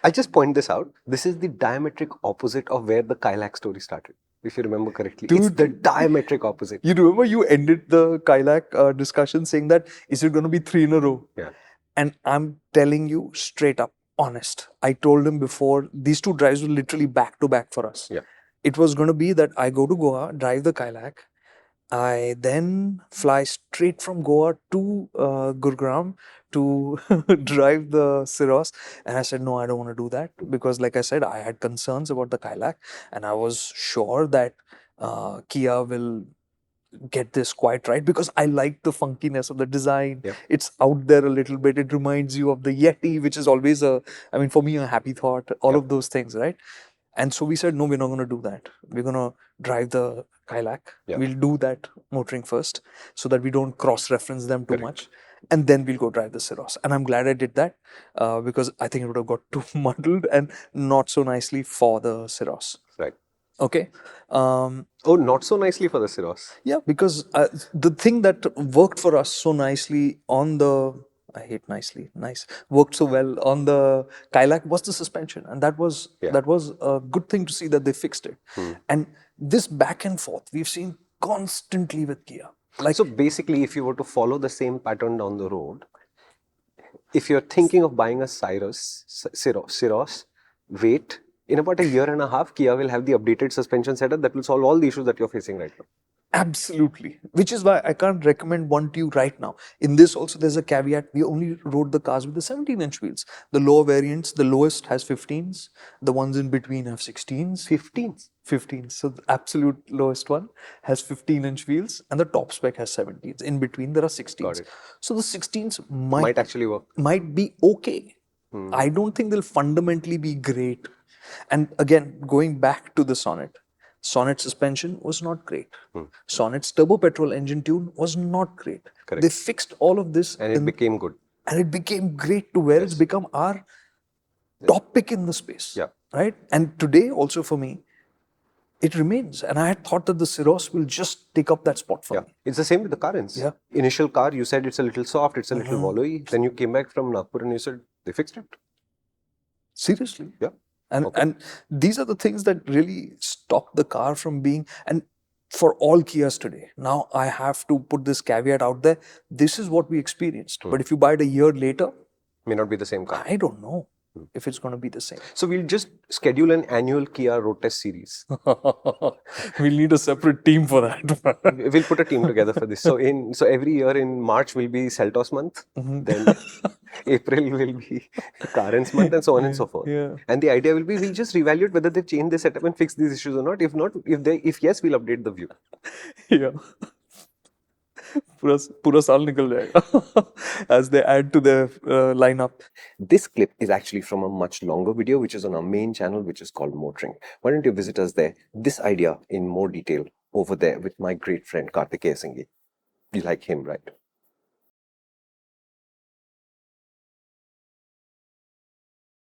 I just point this out. This is the diametric opposite of where the Kailak story started, if you remember correctly. It's Dude, the diametric opposite. you remember you ended the Kailak discussion saying that, is it going to be 3 in a row? Yeah. And I'm telling you straight up, honest. I told him before, these two drives were literally back to back for us. Yeah. It was going to be that I go to Goa, drive the Kailak. I then fly straight from Goa to Gurgaon to drive the Syros. And I said, no, I don't want to do that. Because like I said, I had concerns about the Kailak. And I was sure that Kia will get this quite right, because I like the funkiness of the design. Yep. It's out there a little bit. It reminds you of the Yeti, which is always for me, a happy thought. All Yep. of those things, right? And so we said, no, we're not going to do that. We're going to drive the Kailak. Yep. We'll do that MotorInc first, so that we don't cross-reference them too Correct. much. And then we'll go drive the Syros. And I'm glad I did that, because I think it would have got too muddled and not so nicely for the Syros. Right. Okay. Oh, not so nicely for the Syros. Yeah, because the thing that worked for us so nicely on the, I hate nicely, nice, worked so well on the Kailak was the suspension. And that was a good thing to see that they fixed it. And this back and forth, we've seen constantly with Kia. Like, so basically, if you were to follow the same pattern down the road, if you're thinking of buying a Syros, wait. In about a year and a half, Kia will have the updated suspension setup that will solve all the issues that you're facing right now. absolutely. Which is why I can't recommend one to you right now. In this also, there's a caveat. We only rode the cars with the 17-inch wheels. The lower variants, the lowest has 15s. The ones in between have 16s. 15s? 15s. So the absolute lowest one has 15-inch wheels, and the top spec has 17s. In between, there are 16s. Got it. So the 16s Might actually work. might be okay. I don't think they'll fundamentally be great. And again, going back to the Sonet, Sonet suspension was not great. Sonet's turbo petrol engine tune was not great. Correct. They fixed all of this, And it became good. and it became great to where it's become our top pick in the space. Yeah. Right? And today also for me, it remains. And I had thought that the Syros will just take up that spot for me. It's the same with the Karens. Yeah. Initial car, you said it's a little soft, it's a little wallowy. Then you came back from Nagpur and you said they fixed it. Seriously. Yeah. And these are the things that really stop the car from being, and for all Kias today, now I have to put this caveat out there, this is what we experienced. But if you buy it a year later, may not be the same car. I don't know if it's going to be the same. So we'll just schedule an annual Kia road test series. We'll need a separate team for that. We'll put a team together for this. So every year in March will be Seltos month. Then April will be Karens month, and so on and so forth. Yeah. And the idea will be, we'll just reevaluate whether they've changed their setup and fixed these issues or not. If not, if yes, we'll update the view. Yeah. पूरा साल निकल जाएगा as they add to their lineup. This clip is actually from a much longer video which is on our main channel, which is called MotorInc. Why don't you visit us there? This idea in more detail over there with my great friend Kartikeya. You like him, right?